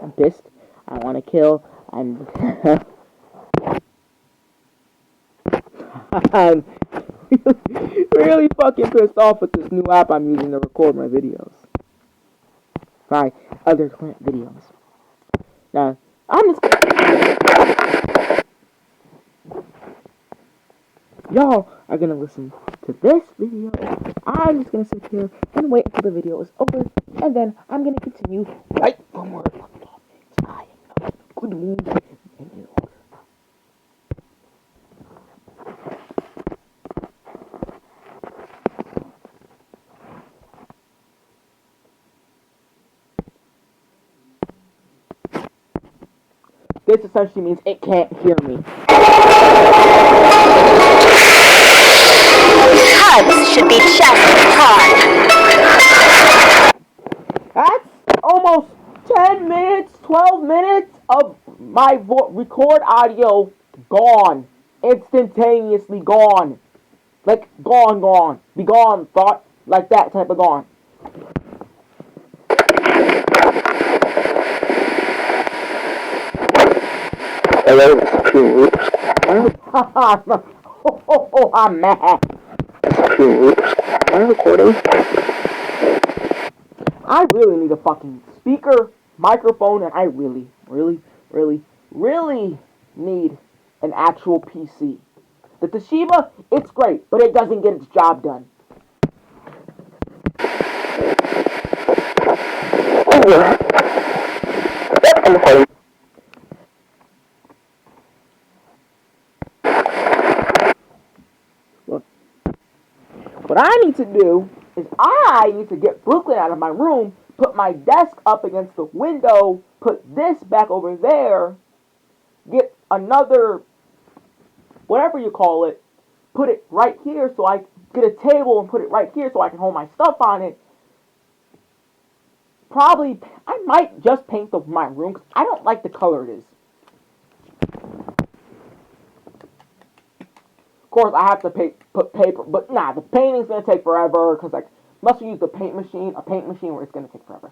I'm pissed. I want to kill. I'm I'm really fucking pissed off with this new app I'm using to record my videos. My other client videos. Now, I'm just y'all are gonna listen to this video. I'm just gonna sit here and wait until the video is over, and then I'm gonna continue right from where I left off. I am not in a good mood any longer. This essentially means it can't hear me. Hugs should be just hard. That's almost 10 minutes, 12 minutes of my record audio gone. Instantaneously gone. Like, gone. Be gone, thought. Like that type of gone. Hello, Mr. Oh, I'm mad. Am I recording? I really need a fucking speaker, microphone, and I really need an actual PC. The Toshiba, it's great, but it doesn't get its job done. I'm recording. Look, what I need to do is I need to get Brooklyn out of my room, put my desk up against the window, put this back over there, get another, whatever you call it, put it right here so I get a table and put it right here so I can hold my stuff on it. Probably, I might just paint my room because I don't like the color it is. Of course, I have to put paper, but nah, the painting's gonna take forever because like, must use a paint machine where it's gonna take forever.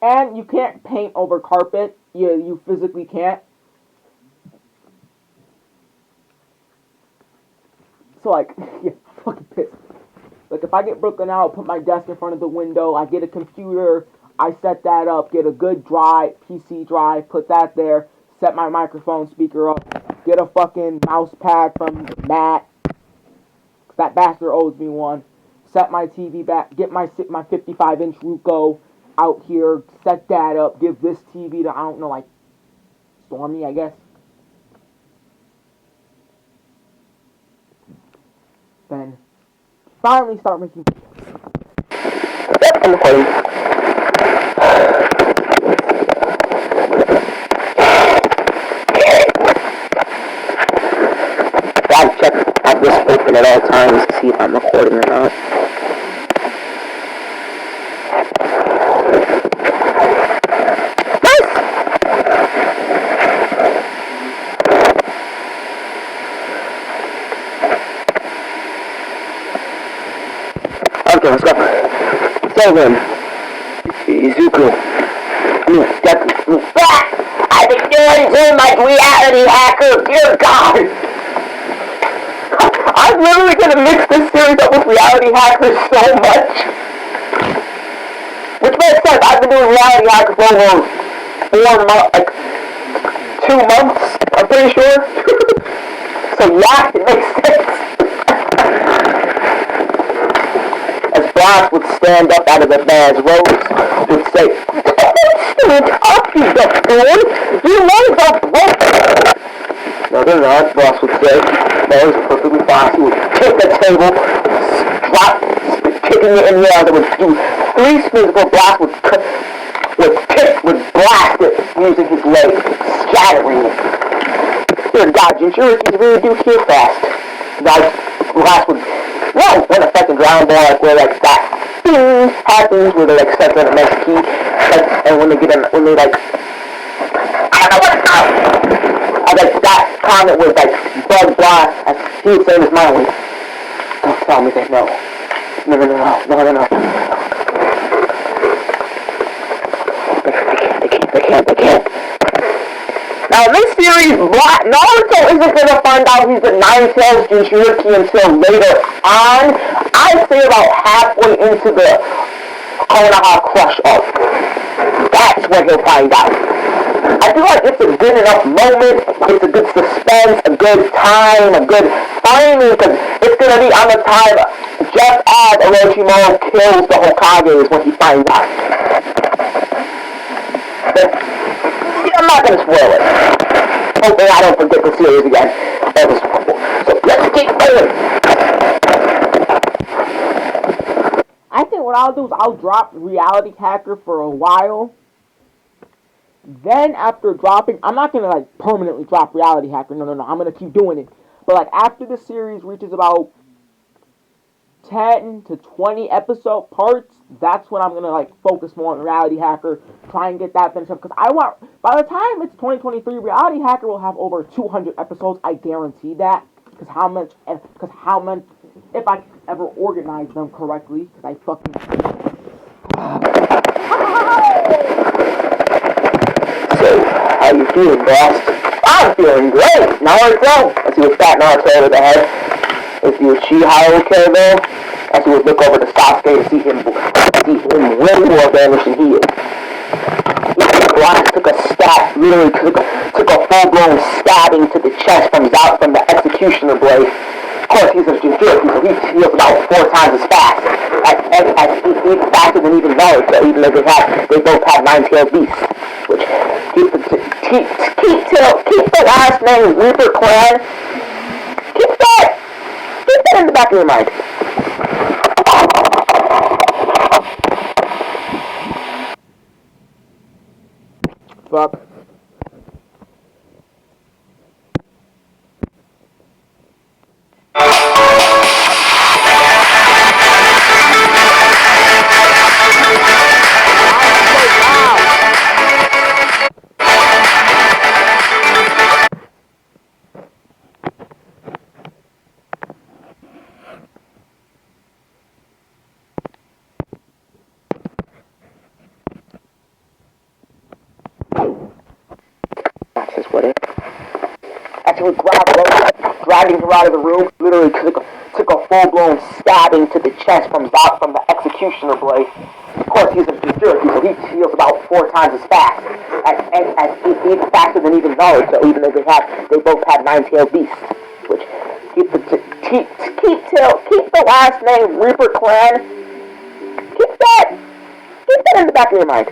And you can't paint over carpet. You physically can't. So like, yeah, I'm fucking pissed. Like if I get Brooklyn out, put my desk in front of the window, I get a computer, I set that up, get a good drive, PC drive, put that there, set my microphone speaker up, get a fucking mouse pad from Matt, that bastard owes me one, set my TV back, get my 55-inch Ruko out here, set that up, give this TV to, I don't know, like, Stormy, I guess. Then finally start making videos. I'm recording. Gotta check out this open at all times to see if I'm recording or not. Okay, let's go. So then, Izuku. I've been doing too much reality hacker, dear God! I'm literally gonna mix this series up with reality hackers so much. Which makes sense, I've been doing reality hackers for over 4 months, like 2 months, I'm pretty sure. So yeah, it makes sense. As Blas would stand up out of the man's robes, would say, "Stand up, you buffoon! You legs are broken!" No, they're not, Blas would say. No, it was perfectly fine. He would kick the table, kicking it in the air. There would do 3 spins before Blas would blast it using his legs, scattering it. Dear God, you sure he's really do kill fast? Blas would. No, one effective ground ball, like where like that thing happens, where they like set on the next key, like, and when they like, I don't know what's up. Like that comment was like bug blast, as he would say in his mind, like, don't tell me that, no. skip. Now, in this series, Naruto isn't going to find out he's the Nine-Tails Jinchuriki until later on. I'd say about halfway into the Konoha Crush arc. That's when he'll find out. I feel like it's a good enough moment, it's a good suspense, a good time, a good timing, because it's going to be on the time just as Orochimaru kills the Hokage is when he finds out. But I'm not going to spoil it. Hopefully I don't forget the series again. So let's keep going. I think what I'll do is I'll drop Reality Hacker for a while. Then after dropping, I'm not going to like permanently drop Reality Hacker. No. I'm going to keep doing it. But like after the series reaches about 10 to 20 episode parts, that's when I'm going to like focus more on Reality Hacker, try and get that finished up. Because I want, by the time it's 2023, Reality Hacker will have over 200 episodes. I guarantee that. Because how much, if I ever organize them correctly, because I fucking... So, how you feeling, boss? I'm feeling great! Naruto! As he was patting Naruto over the head. As he was Chihiro though, as he would look over to Sasuke to see him way more damaged than he is. Black took a stab, literally took a full-blown stabbing to the chest from the executioner blade. Of course, he's a Jinchuriki, so he heals about 4 times as fast. Even faster than even Naruto, even though they both have 9-tailed beasts. Which, keep the last name Reaper Clan. Keep that in the back of your mind. Fuck. Actually grabbed Rose, dragging her out of the room, literally took a full-blown stabbing to the chest from the executioner blade. Of course, he's a Jinchuriki, so he heals about 4 times as fast, even faster than even Naruto, even though they both have 9-tailed beasts. Which keep the last name Reaper Clan. Keep that in the back of your mind.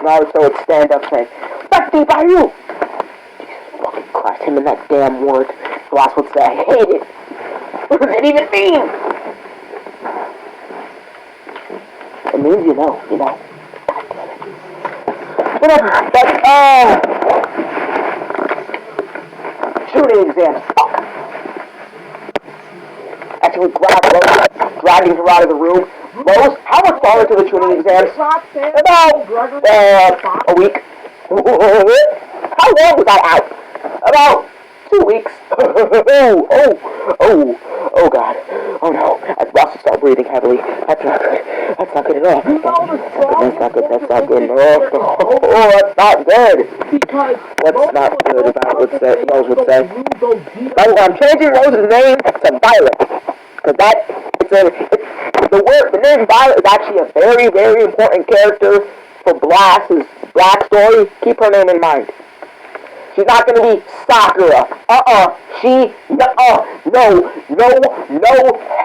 Naruto would stand up saying, "Fuck me by you!" Jesus fucking Christ, him in that damn word. Boss would say, "I hate it." What does it even mean? It means you know. God damn it. Whatever, but, shooting exams, fuck. Actually grabbed Rose, dragging her out of the room. Rose, how much longer to the tuning exams? About, a week. How long was I out? About 2 weeks. Oh God. Oh no. I was about to start breathing heavily. That's not good. That's not good at all. That's not good. That's not good. Oh, that's not good. What's not good about what Rose would say? I'm changing Rose's name to Violet. Because the name Violet is actually a very, very important character for Blast's Black story. Keep her name in mind. She's not going to be Sakura. No.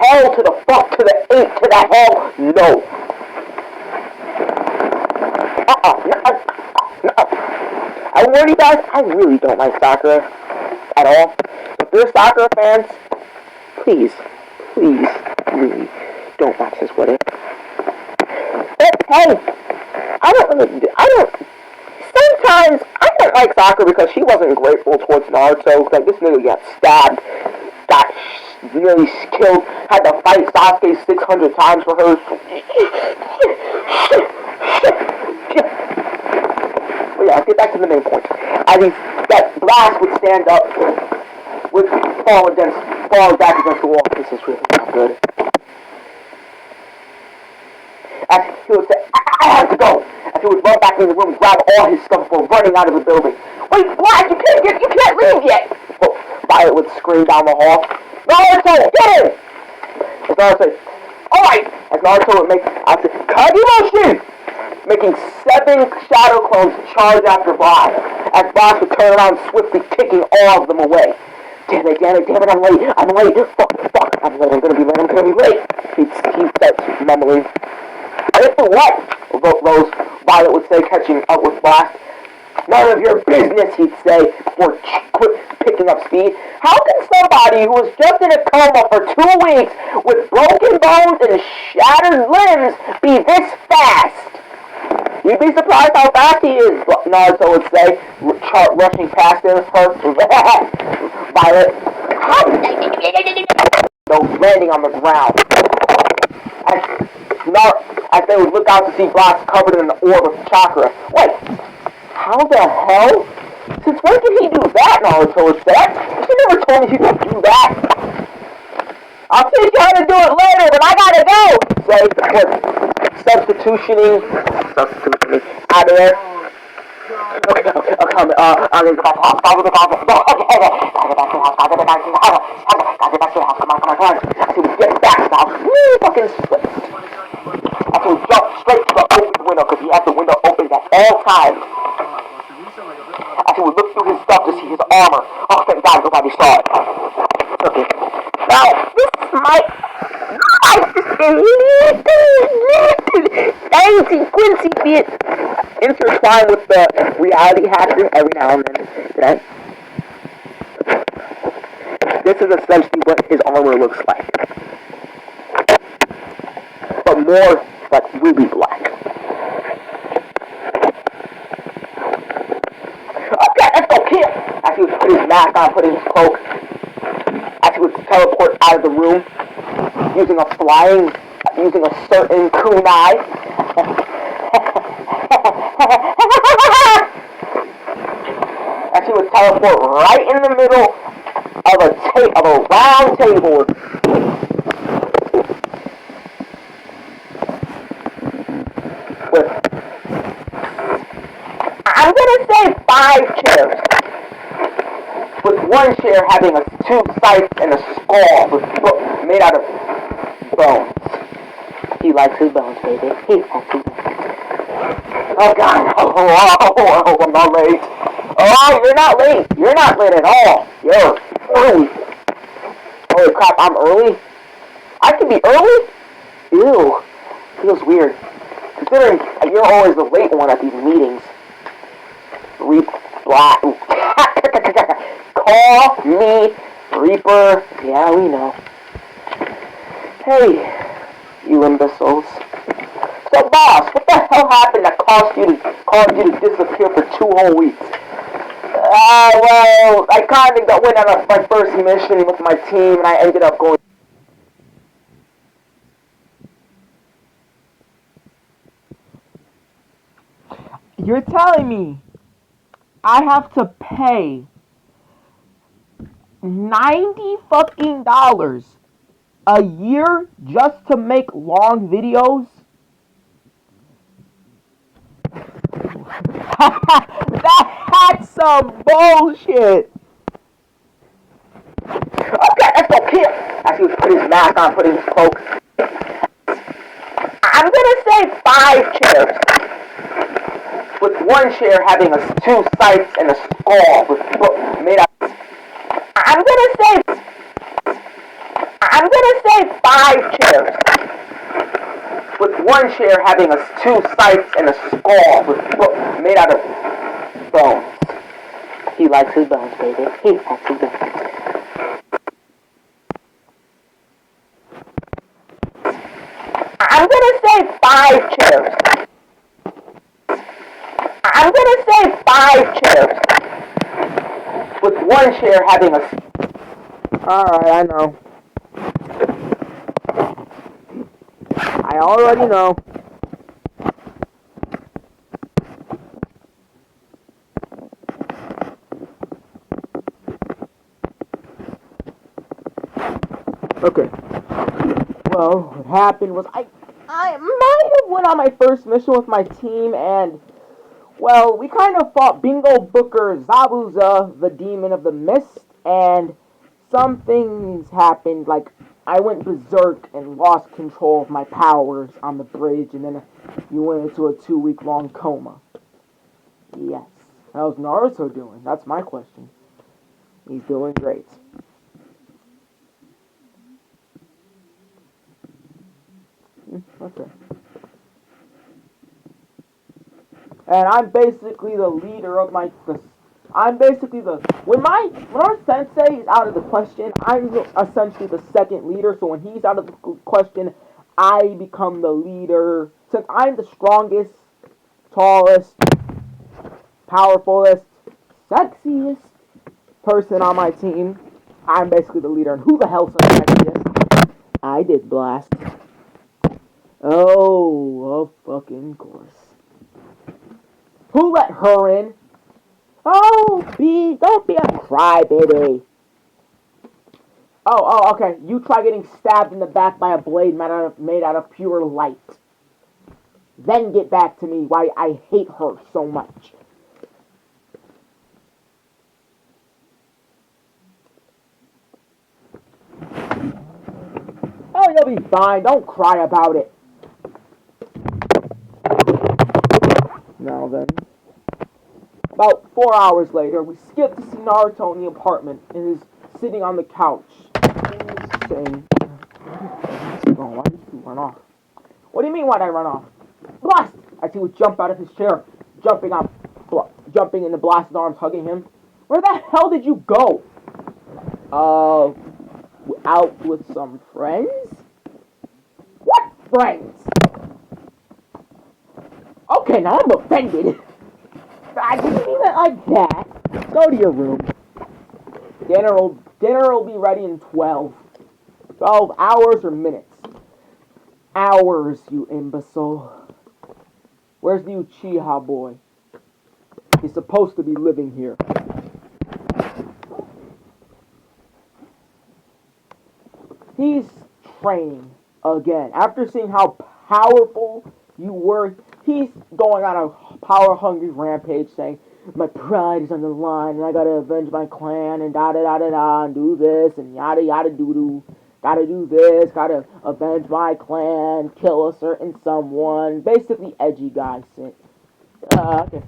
Hell to the fuck, to the 8, to the hell, no. I warn you guys, I really don't like Sakura at all. If you're Sakura fans, please, really, don't watch this with it. But hey, sometimes I don't like Sakura because she wasn't grateful towards Naruto. Like, this nigga got stabbed, got nearly killed, had to fight Sasuke 600 times for her. But yeah, get back to the main point. That Blast would stand up, would fall back against the wall. This is really not good. as he would say, I have to go. As he would run back in the room and grab all his stuff before running out of the building. Wait, Black, you can't leave yet. Well, Violet would scream down the hall. Naruto, get him! As Naruto would say, alright. As Naruto would make, I'd say, Kagimoshi! Making 7 shadow clones charge after Boss, as Boss would turn around swiftly, kicking all of them away. Damn it, I'm late, fuck, I'm late, I'm gonna be late, he says, mumbling. Late for what? Rose Violet would say, catching up with Boss. None of your business, he'd say, before picking up speed. How can somebody who was just in a coma for 2 weeks with broken bones and shattered limbs be this fast? You'd be surprised how fast he is, Naruto would say, rushing past him, Violet, landing on the ground. As they would look out to see blocks covered in an orb of chakra. Wait, how the hell? Since when did he do that, Naruto would say? You never told me you could do that. I'll teach you how to do it later, but I gotta go! Say, substitutioning out of there. Okay, I'm gonna go back to the house. I see we get back to the house. Really fucking slipped. I see we jump straight to the open window because he has the window open at all times. I see we look through his stuff to see his armor. Oh, thank God, nobody saw it. Okay. Now, this might daisy Quincy bit intertwined with the reality hacker every now and then. This is essentially what his armor looks like, but more like ruby black. Okay, let's go kill. As he would put his mask on, putting his cloak, as he would teleport out of the room using a certain kunai. As he would teleport right in the middle of a round table. With, I'm gonna say 5 chairs. With one chair having 2 sights and a skull made out of bones. He likes his bones, baby. He likes his bones. Oh God! Oh, I'm not late. Oh, you're not late. You're not late at all. You're early. Holy crap! I'm early. I can be early. Ew. Feels weird. Considering you're always the late one at these meetings. Call me Reaper. Yeah, we know. Hey, you imbeciles. So, boss, what the hell happened that caused you to disappear for 2 whole weeks? Well, I kind of went on my first mission with my team, and I ended up going. You're telling me I have to pay $90 fucking a year just to make long videos? That's some bullshit. Okay, let's go kill. As he would put his mask on, putting his cloak. I'm gonna say 5 chairs. With one chair having 2 sights and a skull made out. I'm gonna say 5 chairs. With one chair having 2 sights and a skull made out of bones. He likes his bones, baby. He likes his bones. I'm gonna say 5 chairs. I'm gonna say 5 chairs. With one chair having Alright, I know. I already know. Okay. Well, what happened was I might have went on my first mission with my team, and well, we kind of fought Bingo Booker Zabuza, the demon of the mist, and some things happened. Like I went berserk and lost control of my powers on the bridge, and then you went into a 2-week long coma. Yes. How's Naruto doing? That's my question. He's doing great. Okay. And I'm basically the leader of my. I'm basically the when our sensei is out of the question, I'm essentially the second leader. So when he's out of the question, I become the leader. Since I'm the strongest, tallest, powerfulest, sexiest person on my team, I'm basically the leader. And who the hell's the sexiest? I did Blast. Oh, of fucking course. Who let her in? Oh, don't be a crybaby. Okay. You try getting stabbed in the back by a blade made out of pure light. Then get back to me why I hate her so much. Oh, you'll be fine. Don't cry about it. Now then. About 4 hours later, we skip to see Naruto in the apartment and is sitting on the couch. Saying, oh, why did you run off? What do you mean why'd I run off? Blast! As he would jump out of his chair, jumping into Blast's arms, hugging him. Where the hell did you go? Out with some friends? What friends? Okay, now I'm offended. I didn't mean it like that. Go to your room. Dinner will be ready in 12. 12 hours or minutes? Hours, you imbecile. Where's the Uchiha boy? He's supposed to be living here. He's training again. After seeing how powerful you were, he's going on a power-hungry rampage saying, my pride is on the line, and I gotta avenge my clan, and da-da-da-da-da, and do this, and yada-yada-doo-doo. Gotta do this, gotta avenge my clan, kill a certain someone. Basically, edgy guy shit. Okay.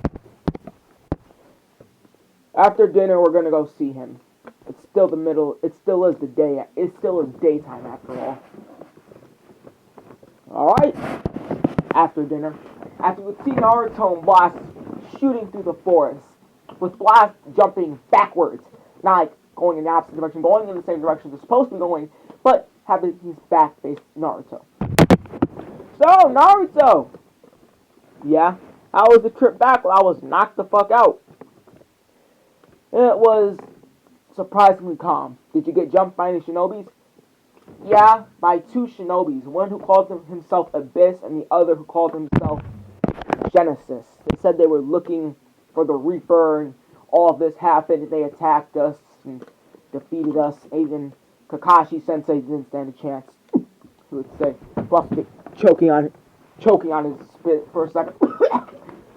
After dinner, we're gonna go see him. It's still the middle. It still is the day. It still is daytime after all. All right. After dinner, after we see Naruto and Blast shooting through the forest, with Blast jumping backwards, not like going in the opposite direction, going in the same direction they're supposed to be going, but having his back face Naruto. So Naruto, yeah, how was the trip back? Well, I was knocked the fuck out. It was surprisingly calm. Did you get jumped by any shinobis? Yeah, by 2 shinobis. One who called himself Abyss and the other who called himself Genesis. They said they were looking for the Reaper and all of this happened. They attacked us and defeated us. Even Kakashi Sensei didn't stand a chance. He would say, Buffy choking on his spit for a second.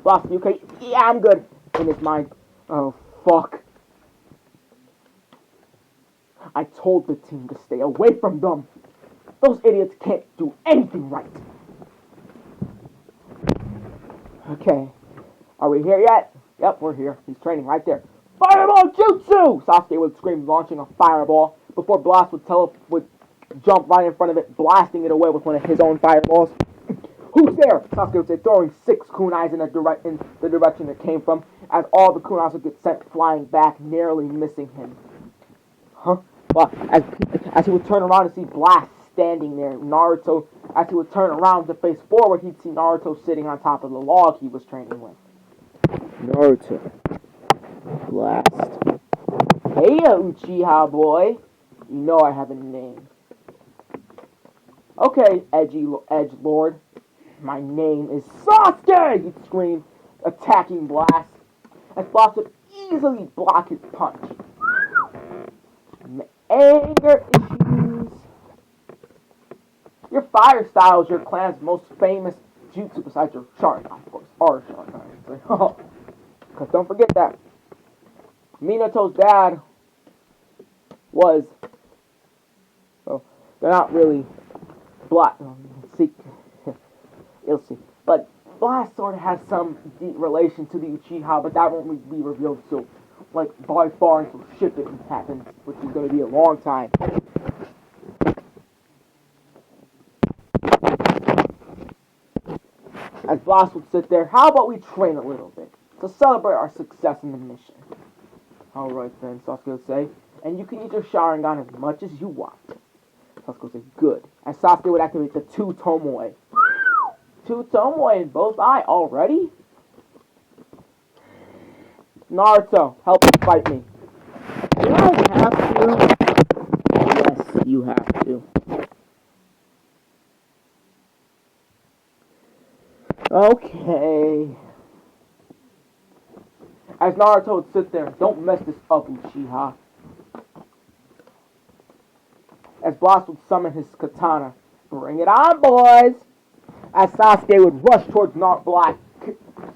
Buffy, you okay? Yeah, I'm good. In his mind, oh fuck. I told the team to stay away from them. Those idiots can't do anything right. Okay. Are we here yet? Yep, we're here. He's training right there. Fireball Jutsu! Sasuke would scream, launching a fireball before Blast would jump right in front of it, blasting it away with one of his own fireballs. Who's there? Sasuke would say, throwing 6 kunais in the direction it came from, as all the kunais would get sent flying back, narrowly missing him. Huh? Well, as he would turn around to see Blast standing there, Naruto, as he would turn around to face forward, he'd see Naruto sitting on top of the log he was training with. Naruto. Blast. Hey, Uchiha boy. You know I have a name. Okay, Edge Lord. My name is Sasuke! He'd scream, attacking Blast, as Blast would easily block his punch. Anger issues. Your fire style is your clan's most famous jutsu besides your Sharingan, of course. Or Sharingan. Because don't forget that Minato's dad was. Well, they're not really black. See, you'll see. But Blast sort of has some deep relation to the Uchiha, but that won't be revealed till, like, by far until shipping happens, which is going to be a long time. As Blast would sit there, how about we train a little bit to celebrate our success in the mission? Alright then, Sasuke would say, and you can use your Sharingan as much as you want. Sasuke would say, good. As Sasuke would activate the two Tomoe. Two Tomoe in both eye already? Naruto, help fight me. Do I have to? Yes, you have to. Okay. As Naruto would sit there, don't mess this up, Uchiha. As Blast would summon his katana. Bring it on, boys! As Sasuke would rush towards Blast,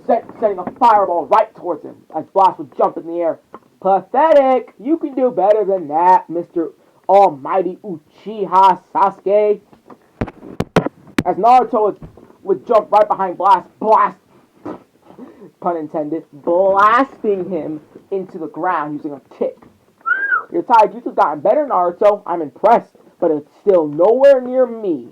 sending a fireball right towards him. As Blast would jump in the air. Pathetic! You can do better than that, Mr. Almighty Uchiha Sasuke. As Naruto would jump right behind Blast, pun intended, blasting him into the ground using a kick. Your taijutsu's gotten better, Naruto. I'm impressed, but it's still nowhere near me.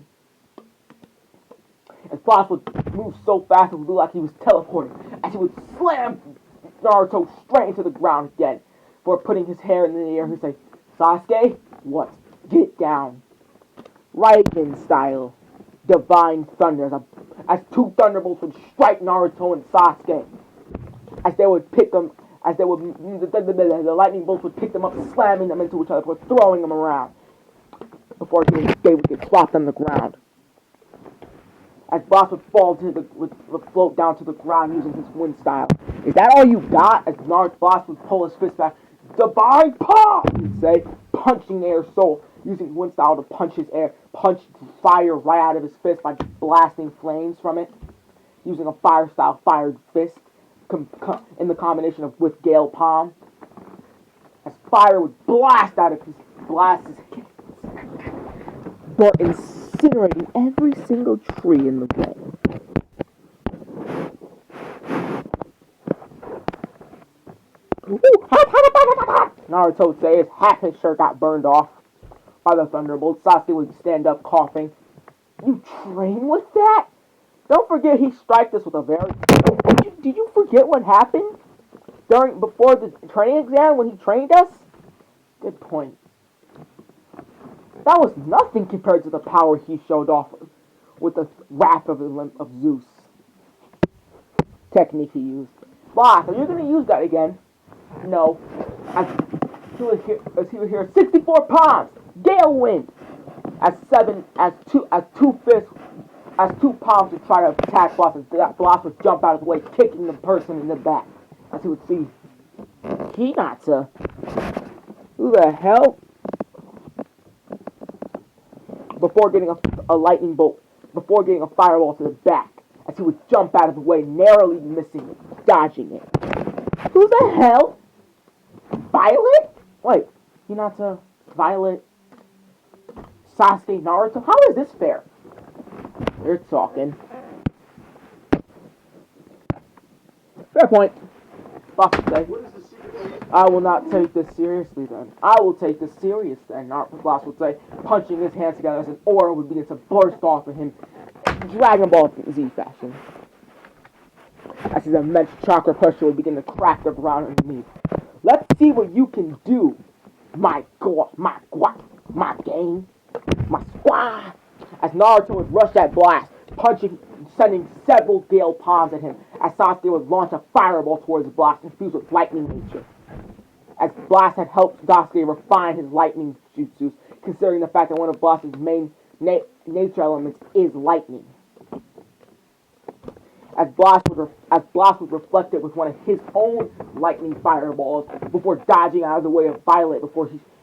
As Blast would move so fast it would look like he was teleporting, as he would slam Naruto straight into the ground again. Before putting his hair in the air, he'd say, Sasuke, what? Get down. Raiden style. Divine thunder. As two thunderbolts would strike Naruto and Sasuke. As they would pick them, the lightning bolts would pick them up, slamming them into each other, before throwing them around. Before they would get swapped on the ground. As Blast would would float down to the ground using his wind style. Is that all you got? As Blast would pull his fist back. Divine Pop! He'd say, punching air soul, using wind style to punch fire right out of his fist by blasting flames from it, using a fire style fired fist in the combination of with Gale Palm. As fire would blast out of his hands, but incinerating every single tree in the way. Naruto would say his hat and shirt got burned off by the thunderbolt. Sasuke would stand up coughing. You train with that? Don't forget he striked us with a very... Did you forget what happened before the training exam when he trained us? Good point. That was nothing compared to the power he showed off with the wrath of Zeus. Technique he used. Blast, are you going to use that again? No. As he would hear 64 palms, gale wind. As two palms would try to attack Blast, that Blast would jump out of the way, kicking the person in the back. As he would see Hinata. Who the hell? Before getting a lightning bolt, before getting a fireball to the back, as he would jump out of the way, narrowly missing it, dodging it. Who the hell? Violet? Wait, Hinata, Violet, Sasuke, Naruto? How is this fair? You're talking. Fair point. I will not take this seriously then. I will take this serious then, Blast would say, punching his hands together as an aura would begin to burst off of him, Dragon Ball Z fashion. As his immense chakra pressure would begin to crack the ground underneath. Let's see what you can do, my gang, my squad. As Naruto would rush at Blast, sending several gale palms at him, as Sasuke would launch a fireball towards Blast infused with lightning nature. As Blast had helped Sasuke refine his lightning jutsus, considering the fact that one of Blast's main nature elements is lightning. As Blast would reflect it with one of his own lightning fireballs before dodging out of the way of Violet Kusanagi.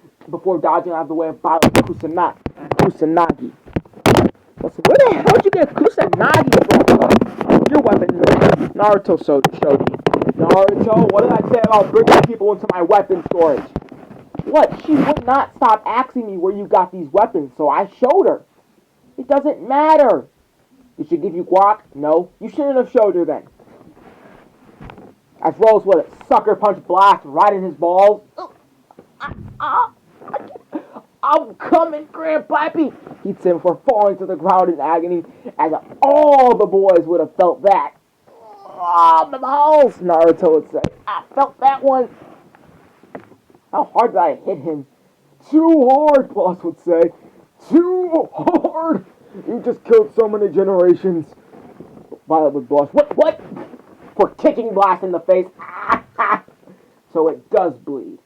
Listen, where the hell did you get Kusanagi from? Your weapon, Naruto showed me. Naruto, what did I say about bringing people into my weapon storage? What? She would not stop asking me where you got these weapons, so I showed her. It doesn't matter. Did she give you guac? No. You shouldn't have showed her then. As well as what a sucker punch blast right in his balls. I'm coming, Grandpappy! He'd say before falling to the ground in agony, as all the boys would have felt that. Ah, my balls, Naruto would say. I felt that one. How hard did I hit him? Too hard, Boss would say. Too hard! You just killed so many generations. Violet would blush. What? For kicking Blast in the face. So it does bleed.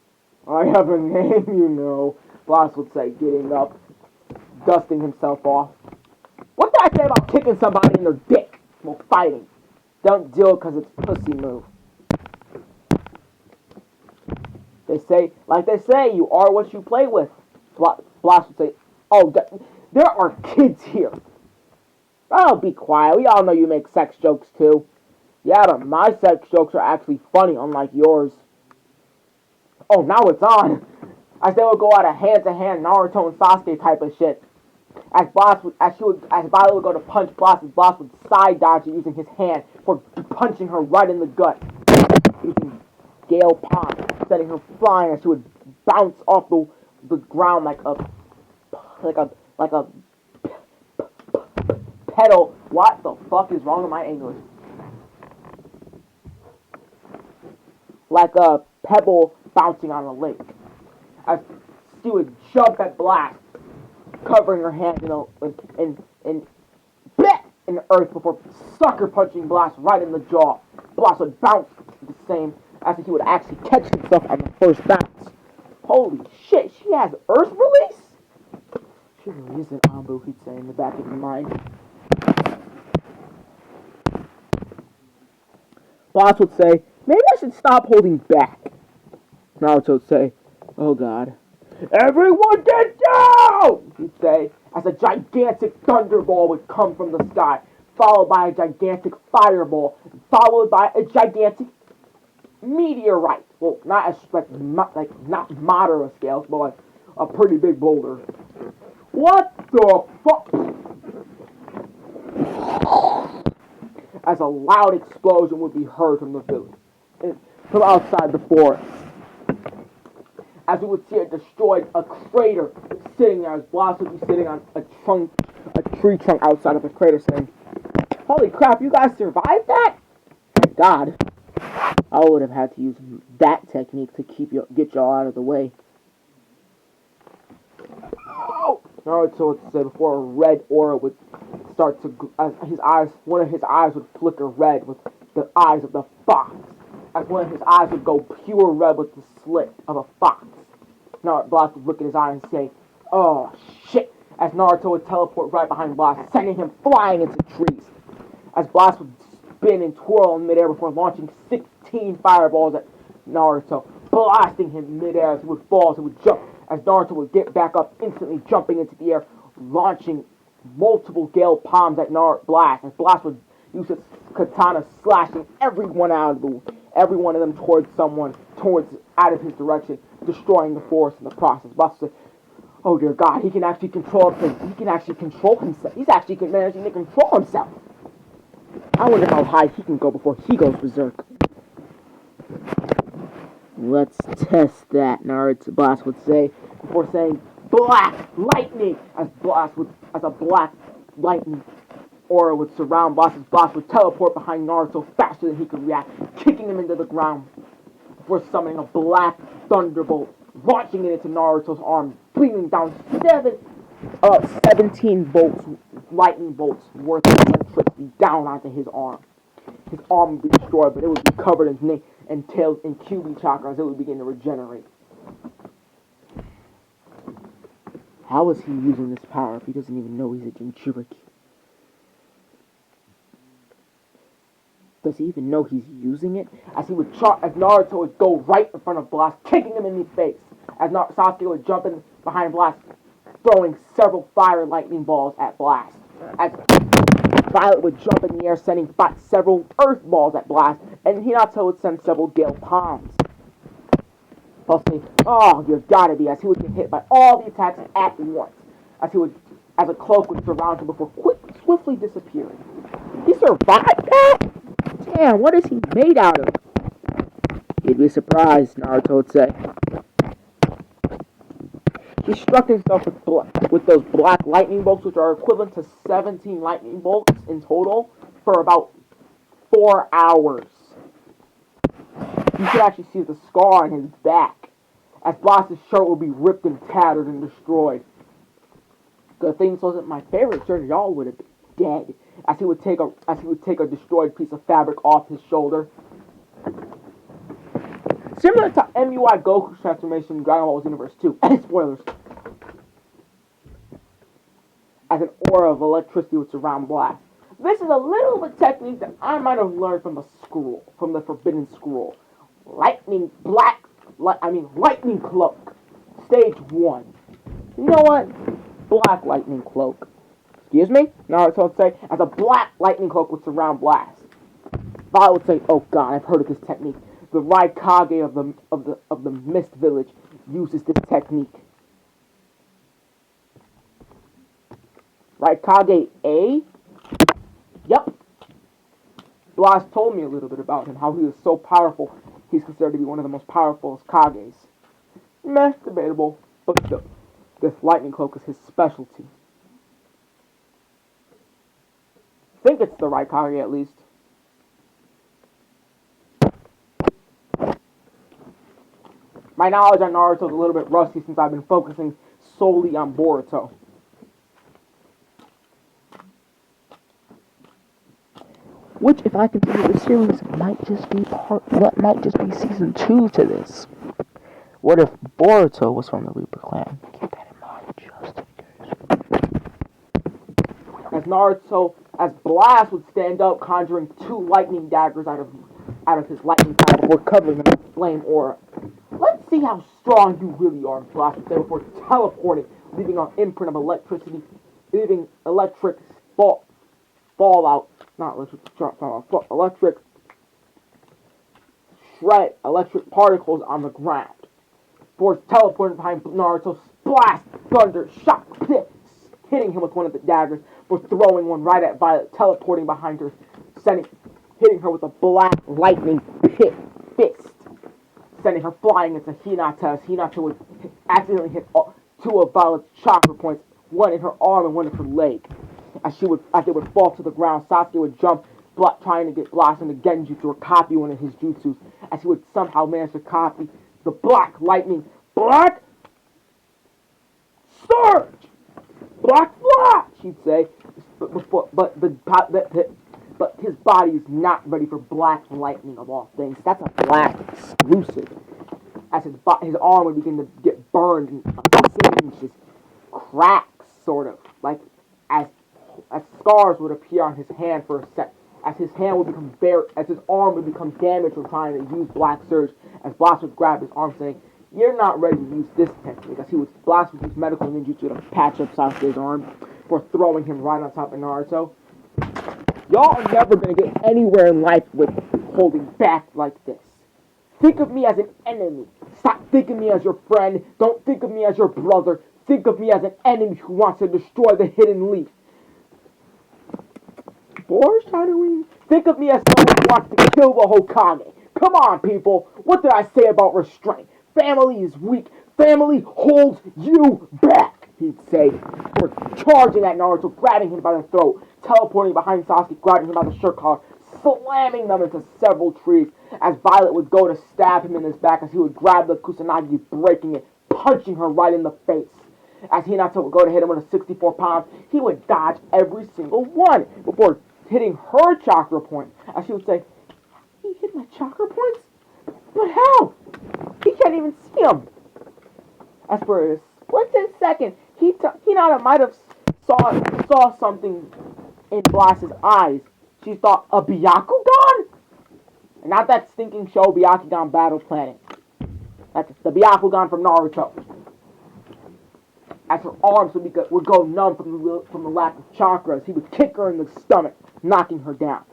I have a name, you know. Blast would say, getting up, dusting himself off. What did I say about kicking somebody in their dick while fighting? Don't do it because it's a pussy move. They say, you are what you play with. Blast would say, oh, there are kids here. Oh, be quiet. We all know you make sex jokes too. Yeah, but my sex jokes are actually funny, unlike yours. Oh, now it's on. As they would go at a hand-to-hand Naruto and Sasuke type of shit. As Violet would go to punch Blast would side dodge it using his hand for punching her right in the gut. Using Gale Palm, sending her flying as she would bounce off the ground like a pedal. What the fuck is wrong with my English? Like a pebble bouncing on a lake. As she would jump at Blast, covering her hands in the earth before sucker punching Blast right in the jaw. Blast would bounce the same as he would actually catch himself on the first bounce. Holy shit, she has earth release? She really is an Ambu, he'd say in the back of his mind. Blast would say, maybe I should stop holding back. Naruto would say, oh god. Everyone get down! He'd say, as a gigantic thunderball would come from the sky, followed by a gigantic fireball, followed by a gigantic meteorite. Well, not as not moderate scales, but like a pretty big boulder. What the fuck? As a loud explosion would be heard from the village, from outside the forest. As we would see it destroyed, a crater sitting there, as Blast would be sitting on a tree trunk outside of the crater saying, holy crap, you guys survived that? Thank God. I would have had to use that technique to get y'all out of the way. Oh! Naruto would say before a red aura would start to, as one of his eyes would flicker red with the eyes of the fox. As one of his eyes would go pure red with the slit of a fox. Blast would look at his eye and say, oh shit, as Naruto would teleport right behind Blast, sending him flying into trees. As Blast would spin and twirl in midair before launching 16 fireballs at Naruto, blasting him midair as he would fall, as he would jump, as Naruto would get back up, instantly jumping into the air, launching multiple Gale Palms at Blast, as Blast would use his katana, slashing every one of them towards out of his direction, destroying the forest in the process. Blast would say, oh dear God, he can actually control things. He can actually control himself. He's actually managing to control himself. I wonder how high he can go before he goes berserk. Let's test that, Naruto Blast would say, before saying, black lightning! As a black lightning aura would surround Blast, as Blast would teleport behind Naruto faster than he could react, kicking him into the ground, before summoning a black thunderbolt, launching it into Naruto's arm, bringing down 17 lightning bolts worth of electricity down onto his arm. His arm would be destroyed, but it would be covered in tails and QB chakra as it would begin to regenerate. How is he using this power if he doesn't even know he's a Jinchuriki? Does he even know he's using it? As Naruto would go right in front of Blast, kicking him in the face. As Sasuke would jump in behind Blast, throwing several fire lightning balls at Blast. As Violet would jump in the air, sending several earth balls at Blast, and Hinata would send several Gale Palms. Pulsing, oh, you've gotta be, as he would get hit by all the attacks at once, as a cloak would surround him before swiftly disappearing. He survived that? Damn, what is he made out of? You'd be surprised, Naruto would say. He struck himself with those black lightning bolts, which are equivalent to 17 lightning bolts in total, for about 4 hours. You could actually see the scar on his back, as Blast's shirt would be ripped and tattered and destroyed. Good thing this wasn't my favorite shirt, y'all would have been dead, as he would take a destroyed piece of fabric off his shoulder. Similar to MUI Goku's transformation in Dragon Ball Universe 2. Spoilers. As an aura of electricity would surround Blast. This is a little of a technique that I might have learned from the Forbidden Scroll. Lightning Cloak. Stage 1. You know what? Black Lightning Cloak. Excuse me? Naruto would say, as a black lightning cloak would surround Blast. Violet would say, oh god, I've heard of this technique. The Raikage of the Mist Village uses this technique. Raikage A? Yep. Blast told me a little bit about him, how he was so powerful, he's considered to be one of the most powerful Kages. Meh, debatable, but still, this lightning cloak is his specialty. I think it's the Raikage at least. My knowledge on Naruto is a little bit rusty since I've been focusing solely on Boruto. Which, if I continue the series, might just be season 2 to this. What if Boruto was from the Reaper clan? Keep that in mind, just in case. As Blast would stand up, conjuring 2 lightning daggers out of his lightning power before covering them with flame aura. Let's see how strong you really are, Blast would say before teleporting, leaving an imprint of electricity, leaving electric fallout, not electric shred, electric particles on the ground. Before teleporting behind Naruto, Blast, thunder, shock, hitting him with one of the daggers, for throwing one right at Violet, teleporting behind her, hitting her with a black lightning fist, sending her flying into Hinata, as Hinata would accidentally hit 2 of Violet's chakra points, one in her arm and one in her leg. As they would fall to the ground, Sasuke would jump, trying to get Blast into Genjutsu or copy one of his jutsus, as he would somehow manage to copy the black lightning, black surge, black flash, he'd say, but his body is not ready for black lightning of all things. That's a black exclusive. As his arm would begin to get burned and singed, cracks, sort of, like as scars would appear on his hand for a sec. As his arm would become damaged from trying to use Black Surge, as Blast would grab his arm saying, "You're not ready to use this technique," as Blast would use medical ninjutsu to patch up Sasuke's arm for throwing him right on top of Naruto. Y'all are never going to get anywhere in life with holding back like this. Think of me as an enemy. Stop thinking of me as your friend. Don't think of me as your brother. Think of me as an enemy who wants to destroy the Hidden Leaf. Foreshadowing? Think of me as someone who wants to kill the Hokage. Come on, people. What did I say about restraint? Family is weak. Family holds you back, he'd say. Or charging at Naruto, grabbing him by the throat, teleporting behind Sasuke, grabbing him by the shirt collar, slamming them into several trees, as Violet would go to stab him in his back, as he would grab the Kusanagi, breaking it, punching her right in the face. As Hinata would go to hit him with a 64 pounds, he would dodge every single one before hitting her chakra point. As she would say, "He hit my chakra points? But how? He can't even see them." As for a split second, Hinata might have saw something in Blast's eyes. She thought, a Byakugan? And not that stinking show, Byakugan Battle Planet. That's the Byakugan from Naruto. as her arms would go numb from the lack of chakras. He would kick her in the stomach, knocking her down.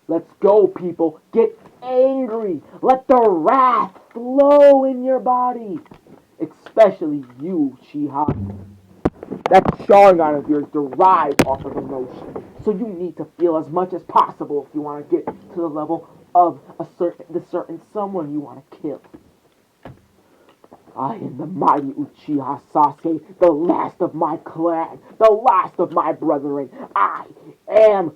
Let's go, people. Get angry. Let the wrath flow in your body. Especially you, Uchiha. That Sharingan of yours derived off of emotion. So you need to feel as much as possible if you want to get to the level of the certain someone you want to kill. I am the mighty Uchiha Sasuke, the last of my clan, the last of my brethren. I am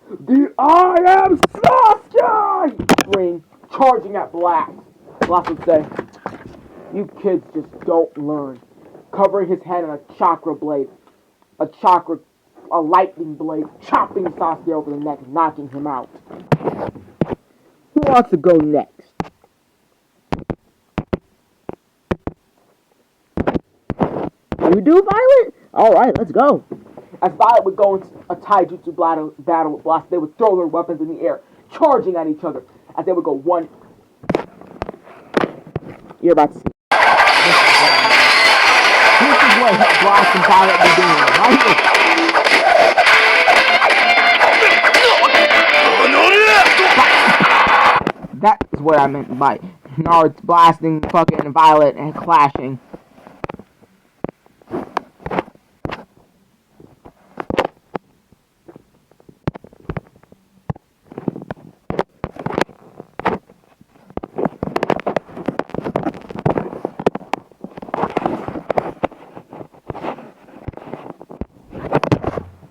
Sasuke! Ring, charging at Blast. Blast would say, you kids just don't learn. Covering his head in a chakra blade, a lightning blade, chopping Sasuke over the neck, knocking him out. Who wants to go next? You do, Violet? Alright, let's go. As Violet would go into a taijutsu battle with Blast, they would throw their weapons in the air, charging at each other. As they would go one. You're about to see. This is what Blast and Violet be doing. Right? That is what I meant by Naruto blasting fucking Violet and clashing.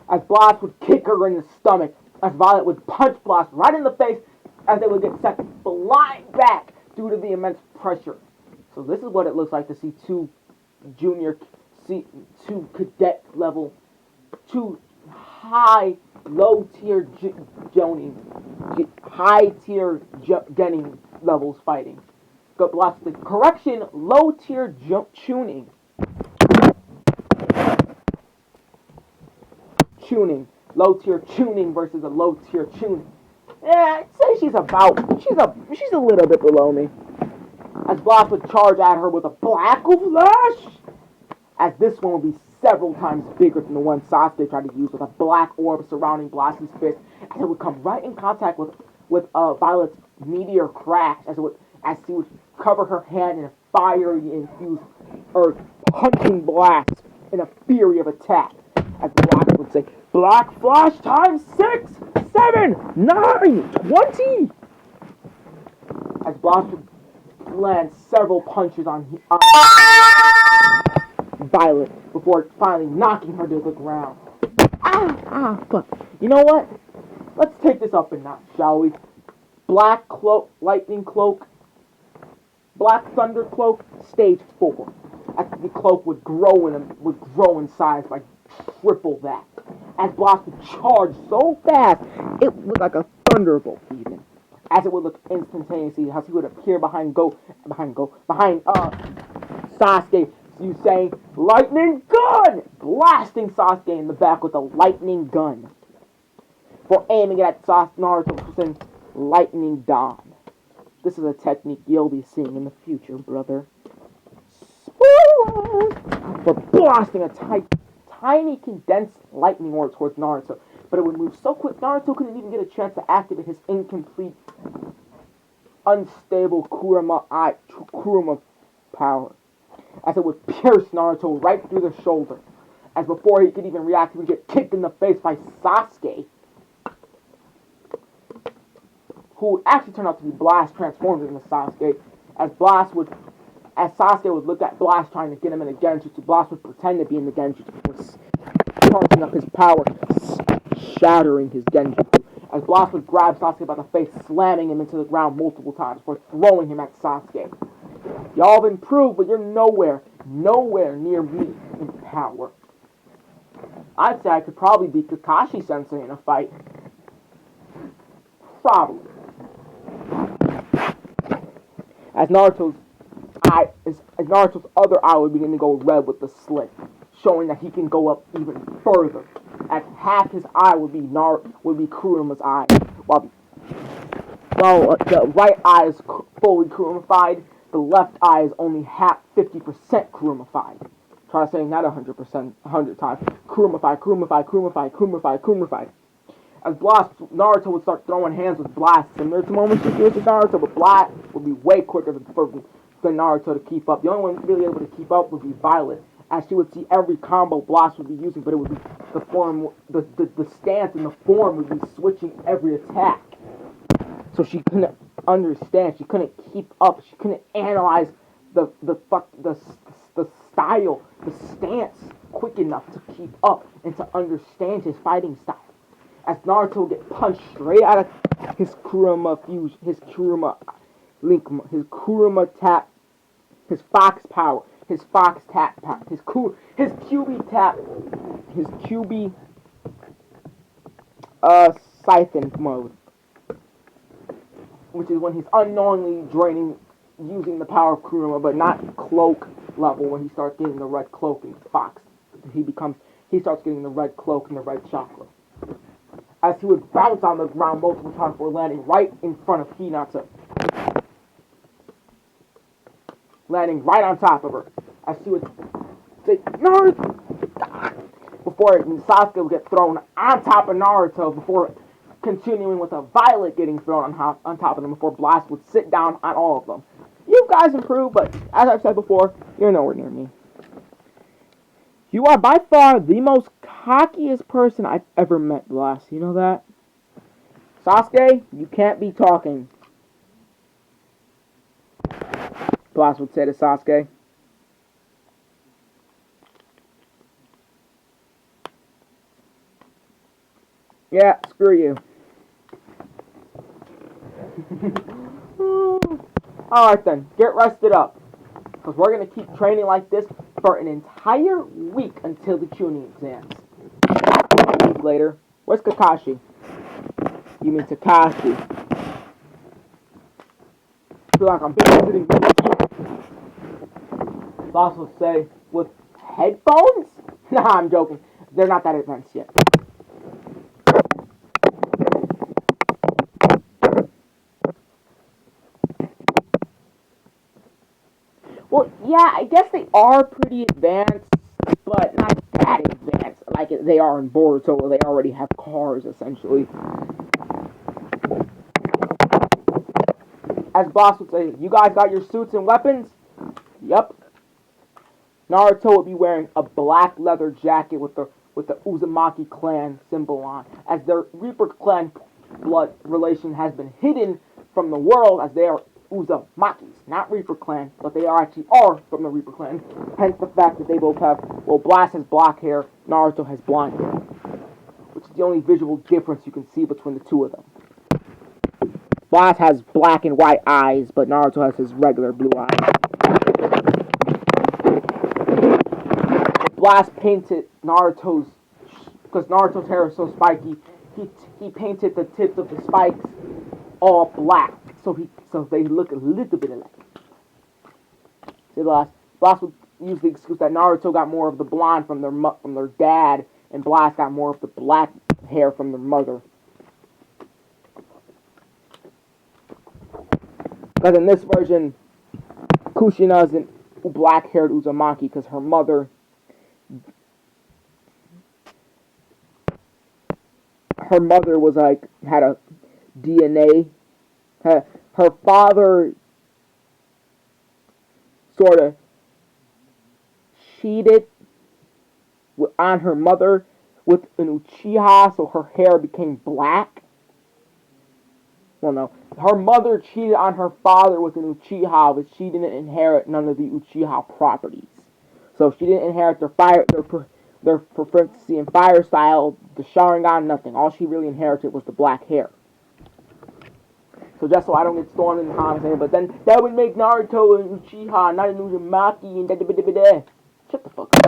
As Blast would kick her in the stomach, as Violet would punch Blast right in the face, as they would get sent flying back due to the immense pressure. So this is what it looks like to see two cadet level, two low tier high tier Genin levels fighting. Got Blast with correction, low tier tuning. Low tier tuning versus a low tier tuning. Yeah, I'd say she's a little bit below me. As Blast would charge at her with a black flash, as this one would be several times bigger than the one Sasuke tried to use, with a black orb surrounding Blast's fist, as it would come right in contact with Violet's meteor crash, as she would cover her hand in a fiery infused earth, punching Blast in a fury of attack. As Blast would say, Black Flash times 6, 7, 9, 20! As Blast would land several punches on Violet before finally knocking her to the ground. Fuck. You know what? Let's take this up a notch, shall we? Black Cloak, Lightning Cloak, Black Thunder Cloak, Stage 4. As the cloak would grow in size by triple that. As Blast would charge so fast, it was like a thunderbolt even. As it would look instantaneously, how he would appear behind Sasuke, you saying, Lightning Gun! Blasting Sasuke in the back with a lightning gun. For aiming at Naruto, saying, Lightning Dawn. This is a technique you'll be seeing in the future, brother. Spoilers! For blasting a tiny condensed lightning orb towards Naruto, but it would move so quick Naruto couldn't even get a chance to activate his incomplete, unstable Kurama power, as it would pierce Naruto right through the shoulder, as before he could even react, he would get kicked in the face by Sasuke, who would actually turn out to be Blast transformed into Sasuke, as Sasuke would look at Blast trying to get him in the Genjutsu. Blast would pretend to be in the Genjutsu before charging up his power, shattering his Genjutsu. As Blast would grab Sasuke by the face, slamming him into the ground multiple times before throwing him at Sasuke. Y'all have improved, but you're nowhere near me in power. I'd say I could probably beat Kakashi Sensei in a fight. Probably. As Naruto's other eye would begin to go red with the slit, showing that he can go up even further. As half his eye would be Kurama's eye, while the right eye is fully Kuramified, the left eye is only 50% Kuramified. Try saying that 100%, 100 times. Kurumify, Kurumify, Kurumify, Kurumify, Kurumify. As Naruto would start throwing hands with blasts, and there's moments she gives to Naruto, but Blast would be way quicker than Naruto to keep up. The only one really able to keep up would be Violet, as she would see every combo Blast would be using, but it would be the stance and the form would be switching every attack. So she couldn't understand, she couldn't keep up, she couldn't analyze the style, the stance quick enough to keep up and to understand his fighting style. As Naruto would get punched straight out of his Kurama fusion, his Kurama link, his Kurama tap, his Fox power, his Fox tap power, his QB tap, his QB siphon mode, which is when he's unknowingly draining, using the power of Kurama, but not cloak level when he starts getting the red cloak in Fox. He starts getting the red cloak and the red chakra. As he would bounce on the ground multiple times before landing right in front of Hinata. Landing right on top of her. As she would say, Naruto! Before Sasuke would get thrown on top of Naruto, before continuing with a Violet getting thrown on top of them, before Blast would sit down on all of them. You guys improve, but as I've said before, you're nowhere near me. You are by far the most cockiest person I've ever met, Blast. You know that? Sasuke, you can't be talking. Blast would say to Sasuke. Yeah, screw you. Alright then, get rested up. Because we're going to keep training like this for an entire week until the tuning exams. A week later, where's Kakashi? You mean Takashi? I feel like I'm babysitting. Boss will say, with headphones? Nah, I'm joking. They're not that advanced yet. Well, yeah, I guess they are pretty advanced, but not that advanced like they are in Boruto, where they already have cars, essentially. As Boss would say, you guys got your suits and weapons? Yup. Naruto would be wearing a black leather jacket with the Uzumaki clan symbol on, as their Reaper clan blood relation has been hidden from the world, as they are Uzumakis, not Reaper clan, but they actually are from the Reaper clan. Hence the fact that they both have, well, Blast has black hair, Naruto has blonde hair, which is the only visual difference you can see between the two of them. Blast has black and white eyes, but Naruto has his regular blue eyes. Blast painted Naruto's, because Naruto's hair is so spiky, he painted the tips of the spikes all black, so they look a little bit alike. See, Blast would use the excuse that Naruto got more of the blonde from their dad, and Blast got more of the black hair from their mother. Because in this version, Kushina isn't black-haired Uzumaki because her mother was had a DNA. Her father sort of cheated on her mother with an Uchiha, so her hair became black. Well, no. Her mother cheated on her father with an Uchiha, but she didn't inherit none of the Uchiha properties. So she didn't inherit their proficiency in fire style, the Sharingan, nothing. All she really inherited was the black hair. So just so I don't get stormed in the comments, but then that would make Naruto an Uchiha, not an Uzumaki, and da-da-da-da-da. Shut the fuck up.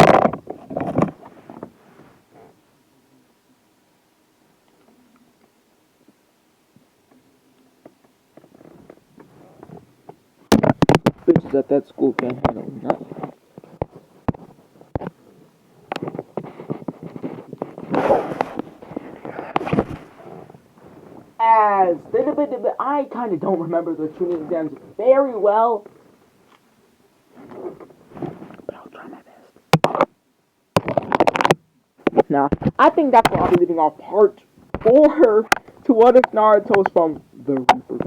Bitches at that school can't handle nothing. I kind of don't remember the tuning exams very well, but I'll try my best. Nah, I think that's why I'll be leaving off part 4 to what if Naruto's from the Reaper